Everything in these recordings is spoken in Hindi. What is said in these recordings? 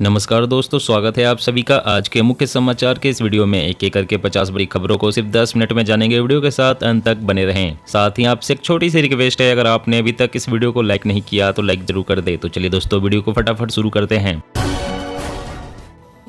नमस्कार दोस्तों, स्वागत है आप सभी का आज के मुख्य समाचार के इस वीडियो में। एक एक करके 50 बड़ी खबरों को सिर्फ 10 मिनट में जानेंगे। वीडियो के साथ अंत तक बने रहें। साथ ही आपसे एक छोटी सी रिक्वेस्ट है, अगर आपने अभी तक इस वीडियो को लाइक नहीं किया तो लाइक जरूर कर दे। तो चलिए दोस्तों, वीडियो को फटाफट शुरू करते हैं।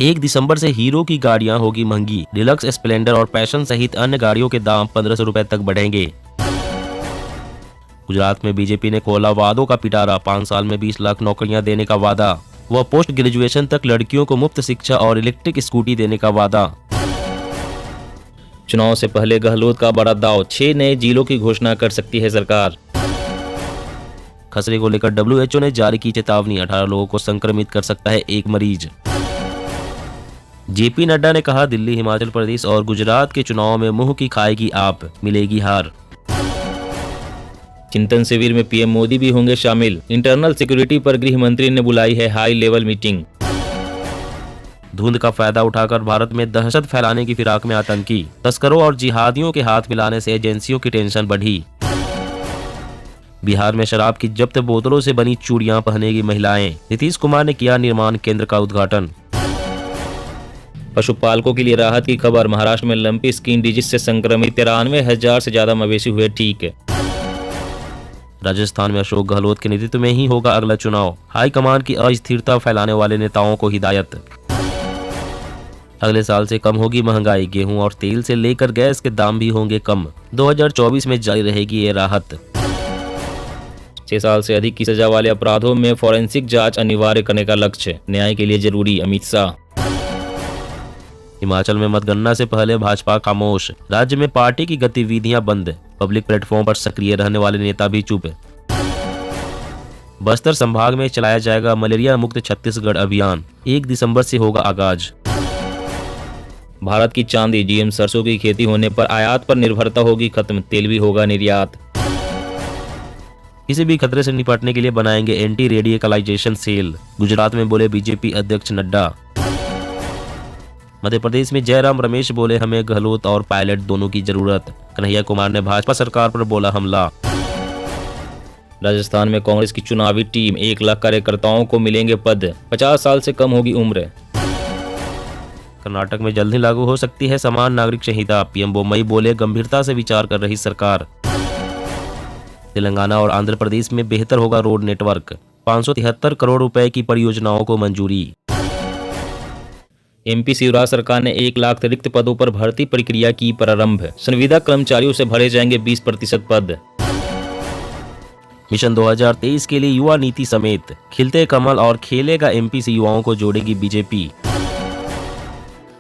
1 दिसंबर से हीरो की गाड़ियां होगी महंगी। डिलक्स, स्प्लेंडर और पैशन सहित अन्य गाड़ियों के दाम 1500 रुपए तक बढ़ेंगे। गुजरात में बीजेपी ने खोला वादों का पिटारा। 5 साल में 20 लाख नौकरियां देने का वादा। वह पोस्ट ग्रेजुएशन तक लड़कियों को मुफ्त शिक्षा और इलेक्ट्रिक स्कूटी देने का वादा। चुनाव से पहले गहलोत का बड़ा दाव, 6 नए जिलों की घोषणा कर सकती है सरकार। खसरे को लेकर WHO ने जारी की चेतावनी। 18 लोगों को संक्रमित कर सकता है एक मरीज। JP नड्डा ने कहा, दिल्ली, हिमाचल प्रदेश और गुजरात के चुनाव में मुंह की खाएगी आप, मिलेगी हार। चिंतन शिविर में पीएम मोदी भी होंगे शामिल। इंटरनल सिक्योरिटी पर गृह मंत्री ने बुलाई है हाई लेवल मीटिंग। धुंध का फायदा उठाकर भारत में दहशत फैलाने की फिराक में आतंकी। तस्करों और जिहादियों के हाथ मिलाने से एजेंसियों की टेंशन बढ़ी। बिहार में शराब की जब्त बोतलों से बनी चूड़ियां पहनेगी महिलाएं। नीतीश कुमार ने किया निर्माण केंद्र का उद्घाटन। पशुपालकों के लिए राहत की खबर। महाराष्ट्र में लंपी स्किन डिजीज से संक्रमित 93,000 से ज्यादा मवेशी हुए ठीक। राजस्थान में अशोक गहलोत के नेतृत्व में ही होगा अगला चुनाव। हाईकमान की अस्थिरता फैलाने वाले नेताओं को हिदायत। अगले साल से कम होगी महंगाई। गेहूं और तेल से लेकर गैस के दाम भी होंगे कम। 2024 में जारी रहेगी ये राहत। 6 साल से अधिक की सजा वाले अपराधों में फॉरेंसिक जांच अनिवार्य करने का लक्ष्य। न्याय के लिए जरूरी, अमित शाह। हिमाचल में मतगणना से पहले भाजपा खामोश। राज्य में पार्टी की गतिविधियां बंद। पब्लिक प्लेटफॉर्म पर सक्रिय रहने वाले नेता भी चुप। बस्तर संभाग में चलाया जाएगा मलेरिया मुक्त छत्तीसगढ़ अभियान। 1 दिसंबर से होगा आगाज। भारत की चांदी, GM सरसों की खेती होने पर आयात पर निर्भरता होगी खत्म। तेल भी होगा निर्यात। किसी भी खतरे से निपटने के लिए बनाएंगे एंटी रेडिकलाइजेशन सेल। गुजरात में बोले बीजेपी अध्यक्ष नड्डा। मध्य प्रदेश में जयराम रमेश बोले, हमें गहलोत और पायलट दोनों की जरूरत। कन्हैया कुमार ने भाजपा सरकार पर बोला हमला। राजस्थान में कांग्रेस की चुनावी टीम, 1 लाख कार्यकर्ताओं को मिलेंगे पद। 50 साल से कम होगी उम्र। कर्नाटक में जल्द ही लागू हो सकती है समान नागरिक संहिता। PM बोम्मई बोले, गंभीरता से विचार कर रही सरकार। तेलंगाना और आंध्र प्रदेश में बेहतर होगा रोड नेटवर्क। 573 करोड़ रुपए की परियोजनाओं को मंजूरी। MP शिवराज सरकार ने 1 लाख रिक्त पदों पर भर्ती प्रक्रिया की प्रारंभ। संविदा कर्मचारियों से भरे जाएंगे 20% पद। मिशन 2023 के लिए युवा नीति समेत खिलते कमल और खेलेगा MP से युवाओं को जोड़ेगी बीजेपी।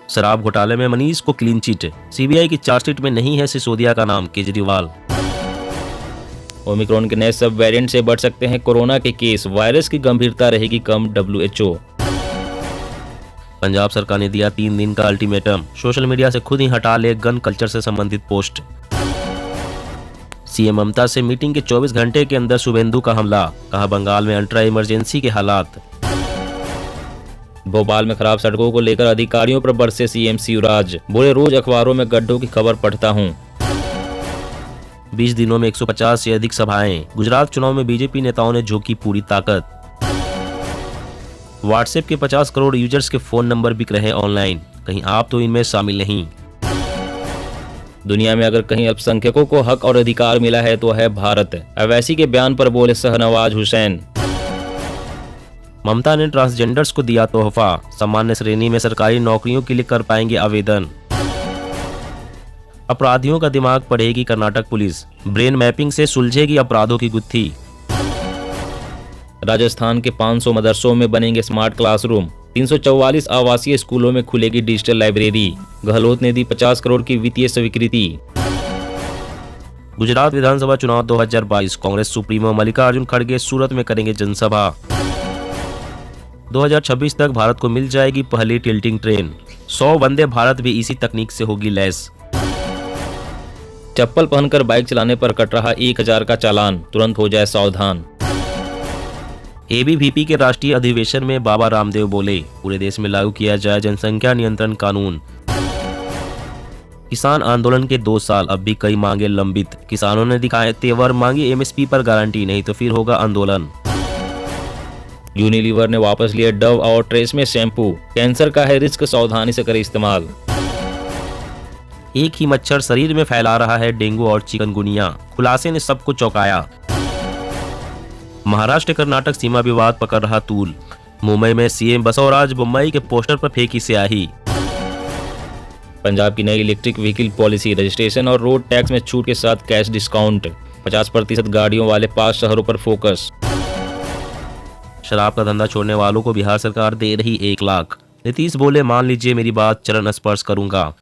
शराब घोटाले में मनीष को क्लीन चिट। CBI की चार्जशीट में नहीं है सिसोदिया का नाम, केजरीवाल। ओमिक्रॉन के नए सब वेरिएंट से बढ़ सकते हैं कोरोना के केस। वायरस की गंभीरता रहेगी कम, WHO। पंजाब सरकार ने दिया 3 दिन का अल्टीमेटम। सोशल मीडिया से खुद ही हटा ले गन कल्चर से संबंधित पोस्ट। CM ममता से मीटिंग के 24 घंटे के अंदर शुभेंदु का हमला। कहा, बंगाल में अल्ट्रा इमरजेंसी के हालात। भोपाल में खराब सड़कों को लेकर अधिकारियों पर बरसे CM शिवराज। बोले, रोज अखबारों में गड्ढों की खबर पढ़ता हूं। 20 दिनों में 150 से अधिक सभाएं। गुजरात चुनाव में बीजेपी नेताओं ने झोंकी पूरी ताकत। व्हाट्सएप के 50 करोड़ यूजर्स के फोन नंबर बिक रहे ऑनलाइन। कहीं आप तो इनमें शामिल नहीं। दुनिया में अगर कहीं अल्पसंख्यकों को हक और अधिकार मिला है तो है भारत। अवैसी के बयान पर बोले शाहनवाज हुसैन। ममता ने ट्रांसजेंडर्स को दिया तोहफा। सामान्य श्रेणी में सरकारी नौकरियों के लिए कर पाएंगे आवेदन। अपराधियों का दिमाग पढ़ेगी कर्नाटक पुलिस। ब्रेन मैपिंग से सुलझेगी अपराधों की गुत्थी। राजस्थान के 500 मदरसों में बनेंगे स्मार्ट क्लासरूम। 344 आवासीय स्कूलों में खुलेगी डिजिटल लाइब्रेरी। गहलोत ने दी 50 करोड़ की वित्तीय स्वीकृति। गुजरात विधानसभा चुनाव 2022। कांग्रेस सुप्रीमो मल्लिकार्जुन खड़गे सूरत में करेंगे जनसभा। 2026 तक भारत को मिल जाएगी पहली टिल्टिंग ट्रेन। 100 वंदे भारत भी इसी तकनीक से होगी लैस। चप्पल पहनकर बाइक चलाने पर कट रहा 1000 का चालान, तुरंत हो जाए सावधान। ABVP के राष्ट्रीय अधिवेशन में बाबा रामदेव बोले, पूरे देश में लागू किया जाए जनसंख्या नियंत्रण कानून। किसान आंदोलन के 2 साल, अब भी कई मांगे लंबित। किसानों ने दिखाए तेवर, मांगी MSP पर गारंटी, नहीं तो फिर होगा आंदोलन। यूनिलीवर ने वापस लिया डव और ट्रेसमे शैम्पू, कैंसर का है रिस्क, सावधानी से करें इस्तेमाल। एक ही मच्छर शरीर में फैला रहा है डेंगू और चिकनगुनिया, खुलासे ने सबको चौंकाया। महाराष्ट्र कर्नाटक सीमा विवाद पकड़ रहा तूल, मुंबई में सीएम बसवराज बोम्मई के पोस्टर पर फेंकी स्याही। पंजाब की नई इलेक्ट्रिक व्हीकल पॉलिसी, रजिस्ट्रेशन और रोड टैक्स में छूट के साथ कैश डिस्काउंट, 50% गाड़ियों वाले 5 शहरों पर फोकस। शराब का धंधा छोड़ने वालों को बिहार सरकार दे रही 1 लाख, नीतीश बोले मान लीजिए मेरी बात, चरण स्पर्श करूंगा।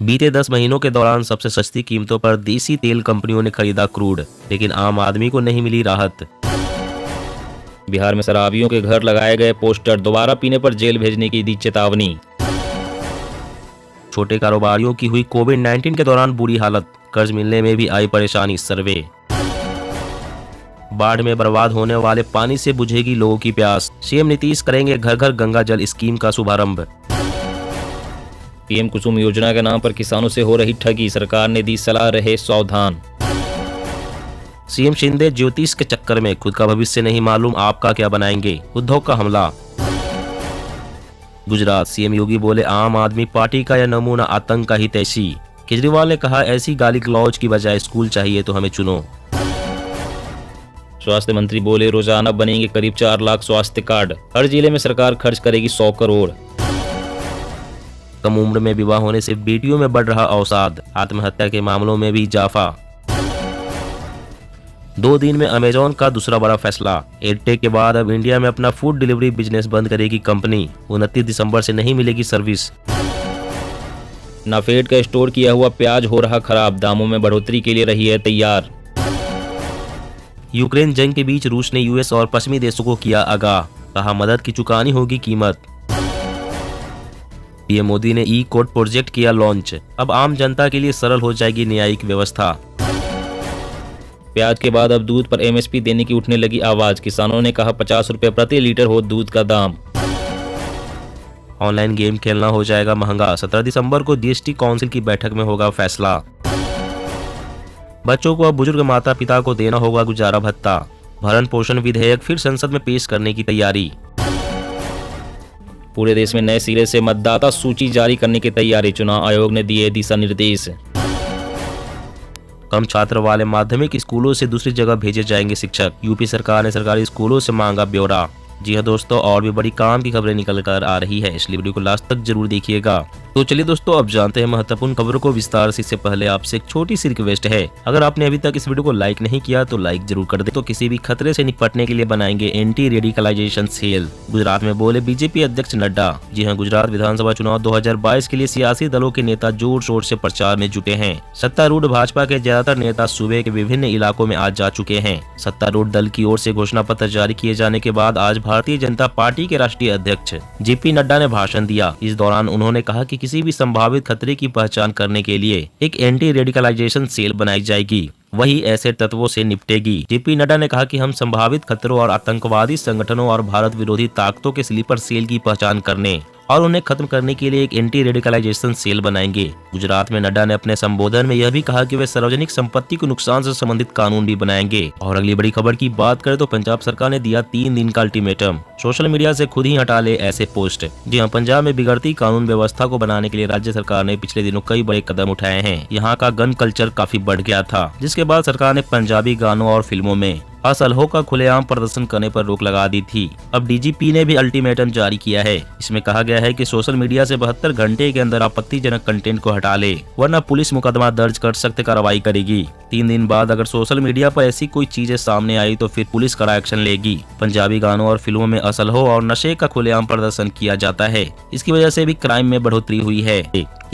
बीते 10 महीनों के दौरान सबसे सस्ती कीमतों पर देसी तेल कंपनियों ने खरीदा क्रूड, लेकिन आम आदमी को नहीं मिली राहत। बिहार में शराबियों के घर लगाए गए पोस्टर, दोबारा पीने पर जेल भेजने की दी चेतावनी। छोटे कारोबारियों की हुई कोविड-19 के दौरान बुरी हालत, कर्ज मिलने में भी आई परेशानी, सर्वे। बाढ़ में बर्बाद होने वाले पानी से बुझेगी लोगों की प्यास, सीएम नीतीश करेंगे घर घर गंगा जल स्कीम का शुभारंभ। पीएम कुसुम योजना के नाम पर किसानों से हो रही ठगी, सरकार ने दी सलाह, रहे सावधान। सीएम शिंदे ज्योतिष के चक्कर में, खुद का भविष्य नहीं मालूम आपका क्या बनाएंगे, उद्धव का हमला। गुजरात सीएम योगी बोले आम आदमी पार्टी का यह नमूना आतंक का ही तैसी। केजरीवाल ने कहा ऐसी गाली गलौज की बजाय स्कूल चाहिए तो हमें चुनो। स्वास्थ्य मंत्री बोले रोजाना बनेंगे करीब 4 लाख स्वास्थ्य कार्ड, हर जिले में सरकार खर्च करेगी 100 करोड़। कम उम्र में विवाह होने से बेटियों में बढ़ रहा अवसाद, आत्महत्या के मामलों में भी इजाफा। 2 दिन में अमेजॉन का दूसरा बड़ा फैसला, एयरटेक के बाद अब इंडिया में अपना फूड डिलीवरी बिजनेस बंद करेगी कंपनी, 29 दिसंबर से नहीं मिलेगी सर्विस। नाफेड का स्टोर किया हुआ प्याज हो रहा खराब, दामों में बढ़ोतरी के लिए रही है तैयार। यूक्रेन जंग के बीच रूस ने यूएस और पश्चिमी देशों को किया आगाह, कहा मदद की चुकानी होगी कीमत। पीएम मोदी ने ई कोर्ट प्रोजेक्ट किया लॉन्च, अब आम जनता के लिए सरल हो जाएगी न्यायिक व्यवस्था। प्याज के बाद अब दूध पर एमएसपी देने की उठने लगी आवाज, किसानों ने कहा 50 रुपए प्रति लीटर हो दूध का दाम। ऑनलाइन गेम खेलना हो जाएगा महंगा, 17 दिसंबर को जीएसटी काउंसिल की बैठक में होगा फैसला। बच्चों को अब बुजुर्ग माता पिता को देना होगा गुजारा भत्ता, भरण पोषण विधेयक फिर संसद में पेश करने की तैयारी। पूरे देश में नए सिरे से मतदाता सूची जारी करने की तैयारी, चुनाव आयोग ने दिए दिशा निर्देश। कम छात्र वाले माध्यमिक स्कूलों से दूसरी जगह भेजे जाएंगे शिक्षक, यूपी सरकार ने सरकारी स्कूलों से मांगा ब्यौरा। जी हाँ दोस्तों, और भी बड़ी काम की खबरें निकल कर आ रही है, इसलिए वीडियो को लास्ट तक जरूर देखिएगा। तो चलिए दोस्तों अब जानते हैं महत्वपूर्ण खबरों को विस्तार से। इससे पहले आपसे एक छोटी सी रिक्वेस्ट है, अगर आपने अभी तक इस वीडियो को लाइक नहीं किया तो लाइक जरूर कर दे। तो किसी भी खतरे से निपटने के लिए बनाएंगे एंटी रेडिकलाइजेशन सेल, गुजरात में बोले बीजेपी अध्यक्ष नड्डा। जी हाँ, गुजरात विधानसभा चुनाव 2022 के लिए सियासी दलों के नेता जोर शोर से प्रचार में जुटे हैं। सत्तारूढ़ भाजपा के ज्यादातर नेता सूबे के विभिन्न इलाकों में आज जा चुके हैं। सत्तारूढ़ दल की ओर से घोषणा पत्र जारी किए जाने के बाद आज भारतीय जनता पार्टी के राष्ट्रीय अध्यक्ष जेपी नड्डा ने भाषण दिया। इस दौरान उन्होंने कहा कि किसी भी संभावित खतरे की पहचान करने के लिए एक एंटी रेडिकलाइजेशन सेल बनाई जाएगी, वही ऐसे तत्वों से निपटेगी। जेपी नड्डा ने कहा कि हम संभावित खतरों और आतंकवादी संगठनों और भारत विरोधी ताकतों के स्लीपर सेल की पहचान करने और उन्हें खत्म करने के लिए एक एंटी रेडिकलाइजेशन सेल बनाएंगे। गुजरात में नड्डा ने अपने संबोधन में यह भी कहा कि वे सार्वजनिक संपत्ति को नुकसान से संबंधित कानून भी बनाएंगे। और अगली बड़ी खबर की बात करें तो पंजाब सरकार ने दिया 3 दिन का अल्टीमेटम, सोशल मीडिया से खुद ही हटा ले ऐसे पोस्ट। जी हाँ, पंजाब में बिगड़ती कानून व्यवस्था को बनाने के लिए राज्य सरकार ने पिछले दिनों कई बड़े कदम उठाए हैं। यहाँ का गन कल्चर काफी बढ़ गया था, जिसके बाद सरकार ने पंजाबी गानों और फिल्मों में असलहों का खुलेआम प्रदर्शन करने पर रोक लगा दी थी। अब डीजीपी ने भी अल्टीमेटम जारी किया है। इसमें कहा गया है कि सोशल मीडिया से 72 घंटे के अंदर आपत्तिजनक कंटेंट को हटा ले, वरना पुलिस मुकदमा दर्ज कर सख्त कार्रवाई करेगी। 3 दिन बाद अगर सोशल मीडिया पर ऐसी कोई चीजें सामने आई तो फिर पुलिस कड़ा एक्शन लेगी। पंजाबी गानों और फिल्मों में असलहों और नशे का खुलेआम प्रदर्शन किया जाता है, इसकी वजह से भी क्राइम में बढ़ोतरी हुई है।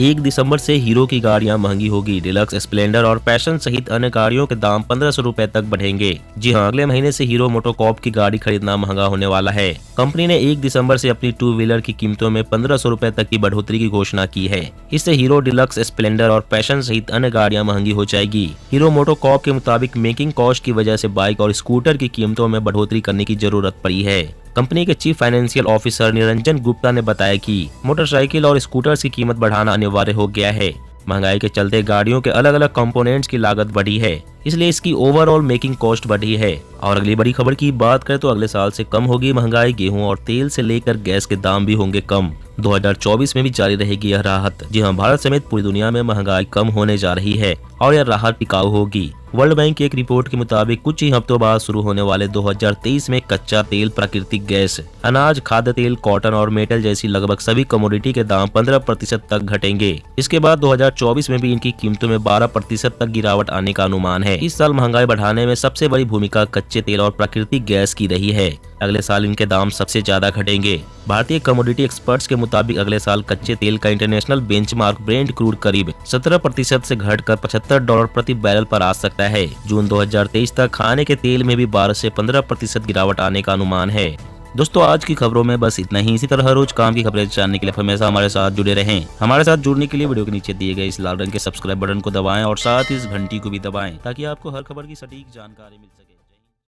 1 दिसंबर से हीरो की गाड़ियां महंगी होगी, डिलक्स, स्प्लेंडर और पैशन सहित अन्य गाड़ियों के दाम 1500 रुपए तक बढ़ेंगे। जी हाँ, अगले महीने से हीरो मोटोकॉर्प की गाड़ी खरीदना महंगा होने वाला है। कंपनी ने 1 दिसंबर से अपनी 2 व्हीलर की कीमतों में 1500 रुपए तक की बढ़ोतरी की घोषणा की है। इससे हीरो डिलक्स, स्प्लेंडर और पैशन सहित अन्य गाड़ियां महंगी हो जाएगी। हीरो मोटोकॉर्प के मुताबिक मेकिंग कॉस्ट की वजह से बाइक और स्कूटर की कीमतों में बढ़ोतरी करने की जरूरत पड़ी है। कंपनी के chief financial officer Niranjan Gupta ने बताया कि मोटरसाइकिल और स्कूटर्स की कीमत बढ़ाना अनिवार्य हो गया है। महंगाई के चलते गाड़ियों के अलग अलग कंपोनेंट्स की लागत बढ़ी है। इसलिए इसकी ओवरऑल मेकिंग कॉस्ट बढ़ी है। और अगली बड़ी खबर की बात करें तो अगले साल से कम होगी महंगाई, गेहूं और तेल से लेकर गैस के दाम भी होंगे कम। 2024 में भी जारी रहेगी यह राहत। जी हां, भारत समेत पूरी दुनिया में महंगाई कम होने जा रही है और यह राहत टिकाऊ होगी। वर्ल्ड बैंक की एक रिपोर्ट के मुताबिक कुछ ही हफ्तों बाद शुरू होने वाले 2023 में कच्चा तेल, प्राकृतिक गैस, अनाज, खाद्य तेल, कॉटन और मेटल जैसी लगभग सभी कमोडिटी के दाम 15% तक घटेंगे। इसके बाद 2024 में भी इनकी कीमतों में 12% तक गिरावट आने का अनुमान है। इस साल महंगाई बढ़ाने में सबसे बड़ी भूमिका कच्चे तेल और प्राकृतिक गैस की रही है। अगले साल इनके दाम सबसे ज्यादा घटेंगे। भारतीय कमोडिटी एक्सपर्ट्स के मुताबिक अगले साल कच्चे तेल का इंटरनेशनल बेंचमार्क ब्रेंट क्रूड करीब 17% से घटकर $75 प्रति बैरल पर आ सकता है। जून 2023 तक खाने के तेल में भी 12 से 15% गिरावट आने का अनुमान है। दोस्तों, आज की खबरों में बस इतना ही। इसी तरह हर रोज काम की खबरें जानने के लिए हमेशा हमारे साथ जुड़े रहें। हमारे साथ जुड़ने के लिए वीडियो के नीचे दिए गए इस लाल रंग के सब्सक्राइब बटन को दबाएं और साथ ही इस घंटी को भी दबाएं ताकि आपको हर खबर की सटीक जानकारी मिल सके।